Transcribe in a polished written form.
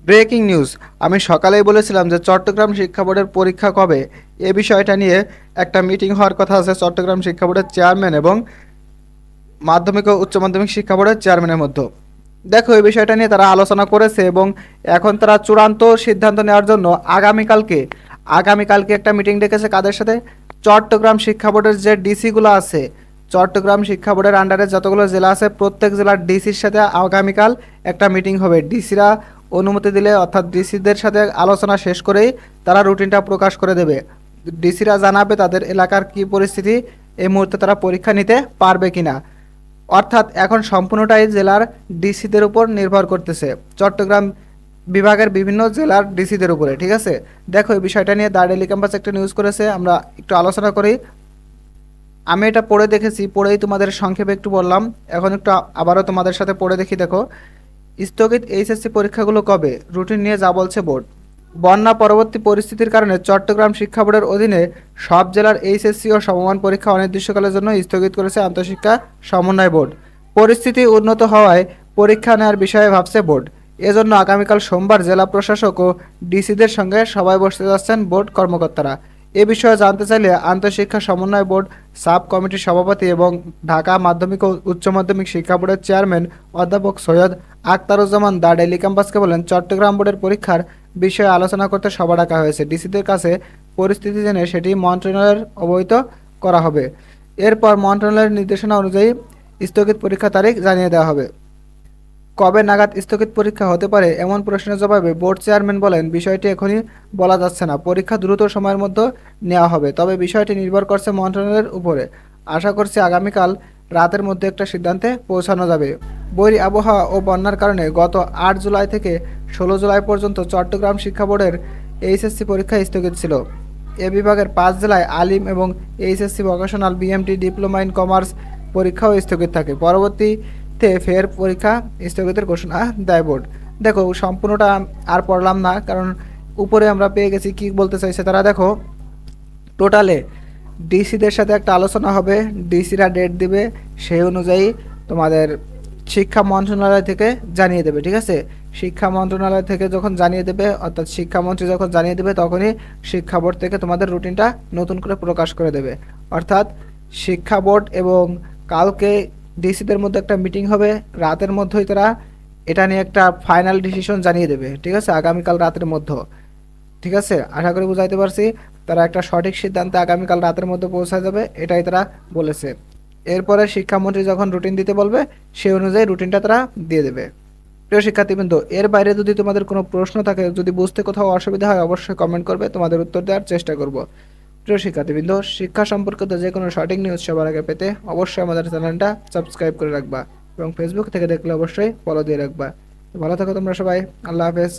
Breaking news. আমি সকালেই বলেছিলাম যে চট্টগ্রাম শিক্ষা বোর্ডের পরীক্ষা কবে। এ বিষয়টা নিয়ে একটা মিটিং হওয়ার কথা আছে চট্টগ্রাম শিক্ষা বোর্ডের চেয়ারম্যান এবং মাধ্যমিক ও উচ্চ মাধ্যমিক শিক্ষা বোর্ডের চেয়ারম্যানের মধ্যে। দেখো, এই বিষয়টা নিয়ে তারা আলোচনা করেছে এবং এখন তারা চূড়ান্ত সিদ্ধান্ত নেওয়ার জন্য আগামীকালকে একটা মিটিং ডেকেছে। কাদের সাথে? চট্টগ্রাম শিক্ষা বোর্ডের যে ডিসিগুলো আছে, চট্টগ্রাম শিক্ষা বোর্ডের আন্ডারে যতগুলো জেলা আছে প্রত্যেক জেলার ডিসির সাথে আগামীকাল একটা মিটিং হবে। ডিসিরা অনুমতি দিলে, অর্থাৎ ডিসিদের সাথে আলোচনা শেষ করেই তারা রুটিনটা প্রকাশ করে দেবে। ডিসিরা জানাবে তাদের এলাকার কি পরিস্থিতি, এই মুহূর্তে তারা পরীক্ষা নিতে পারবে কিনা। অর্থাৎ এখন সম্পূর্ণটাই জেলার ডিসিদের উপর নির্ভর করতেছে, চট্টগ্রাম বিভাগের বিভিন্ন জেলার ডিসিদের উপরে। ঠিক আছে, দেখো এই বিষয়টা নিয়ে দ্য ডেইলি ক্যাম্পাস একটা নিউজ করেছে, আমরা একটু আলোচনা করি। আমি এটা পড়ে দেখেছি, পড়েই তোমাদের সংক্ষেপে একটু বললাম। এখন একটু আবারও তোমাদের সাথে পড়ে দেখি। দেখো, স্থগিত এইচএসসি পরীক্ষাগুলো কবে, রুটিন নিয়ে যা বলছে বোর্ড। বন্যা পরবর্তী পরিস্থিতির কারণে চট্টগ্রাম শিক্ষা বোর্ডের অধীনে সব জেলার এইচএসসি ও সমমান পরীক্ষা অনির্দিষ্টকালের জন্য স্থগিত করেছে আন্তঃশিক্ষা সমন্বয় বোর্ড। পরিস্থিতি উন্নত হওয়ায় পরীক্ষা নেওয়ার বিষয়ে ভাবছে বোর্ড। এজন্য আগামীকাল সোমবার জেলা প্রশাসক ও ডিসিদের সঙ্গে সভায় বসতে যাচ্ছেন বোর্ড কর্মকর্তারা। এ বিষয়ে জানতে চাইলে আন্তঃশিক্ষা সমন্বয় বোর্ড সাব কমিটির সভাপতি এবং ঢাকা মাধ্যমিক ও উচ্চ মাধ্যমিক শিক্ষা বোর্ডের চেয়ারম্যান অধ্যাপক সৈয়দ আখতারুজ্জামান দ্য ডেইলি ক্যাম্পাসকে বলেন, চট্টগ্রাম বোর্ডের পরীক্ষার বিষয়ে আলোচনা করতে সভা ডাকা হয়েছে। ডিসিদের কাছে পরিস্থিতি জেনে সেটি মন্ত্রণালয়ের অবহিত করা হবে। এরপর মন্ত্রণালয়ের নির্দেশনা অনুযায়ী স্থগিত পরীক্ষা তারিখ জানিয়ে দেওয়া হবে। কবে নাগাদ স্থগিত পরীক্ষা হতে পারে এমন প্রশ্নের জবাবে বোর্ড চেয়ারম্যান বলেন, বিষয়টি এখনই বলা যাচ্ছে না, পরীক্ষা দ্রুত সময়ের মধ্যে নেওয়া হবে, তবে বিষয়টি নির্ভর করছে মন্ত্রণালয়ের উপরে। আশা করছি আগামীকাল রাতের মধ্যে একটা সিদ্ধান্তে পৌঁছানো যাবে। বৈরী আবহাওয়া ও বন্যার কারণে গত 8 জুলাই থেকে 16 জুলাই পর্যন্ত চট্টগ্রাম শিক্ষা বোর্ডের এইচএসসি পরীক্ষা স্থগিত ছিল। এ বিভাগের 5 জেলায় আলিম এবং HSC vocational BMT diploma in commerce পরীক্ষাও স্থগিত থাকে। পরবর্তীতে ফের পরীক্ষা স্থগিতের ঘোষণা দেয় বোর্ড। দেখো, সম্পূর্ণটা আর পড়লাম না, কারণ উপরে আমরা পেয়ে গেছি কি বলতে চাইছে তারা। দেখো, টোটালে ডিসিদের সাথে একটা আলোচনা হবে, ডিসিরা ডেট দিবে, সেই অনুযায়ী তোমাদের শিক্ষা মন্ত্রণালয় থেকে জানিয়ে দেবে। ঠিক আছে, শিক্ষা মন্ত্রণালয় থেকে যখন জানিয়ে দেবে, অর্থাৎ শিক্ষামন্ত্রী যখন জানিয়ে দেবে, তখনই শিক্ষা বোর্ড থেকে তোমাদের রুটিনটা নতুন করে প্রকাশ করে দেবে। অর্থাৎ শিক্ষা বোর্ড এবং কালকে ডিসিদের মধ্যে একটা মিটিং হবে, রাতের মধ্যেই তারা এটা নিয়ে একটা ফাইনাল ডিসিশন জানিয়ে দেবে। ঠিক আছে, আগামীকাল রাতের মধ্যে। ঠিক আছে, আশা করি বুঝাইতে পারছি। তারা একটা সঠিক সিদ্ধান্তে আগামীকাল রাতের মধ্যে পৌঁছা যাবে, এটাই তারা বলেছে। এরপরে শিক্ষামন্ত্রী যখন রুটিন দিতে বলবে, সেই অনুযায়ী রুটিনটা তারা দিয়ে দেবে। প্রিয় শিক্ষার্থীবৃন্দ, এর বাইরে যদি তোমাদের কোনো প্রশ্ন থাকে, যদি বুঝতে কোথাও অসুবিধা হয়, অবশ্যই কমেন্ট করবে, তোমাদের উত্তর দেওয়ার চেষ্টা করব। প্রিয় শিক্ষার্থীবৃন্দ, শিক্ষা সম্পর্কিত যে কোনো সঠিক নিউজ সবার আগে পেতে অবশ্যই আমাদের চ্যানেলটা সাবস্ক্রাইব করে রাখবা এবং ফেসবুক থেকে দেখলে অবশ্যই ফলো দিয়ে রাখবা। ভালো থাকো তোমরা সবাই, আল্লাহ হাফেজ।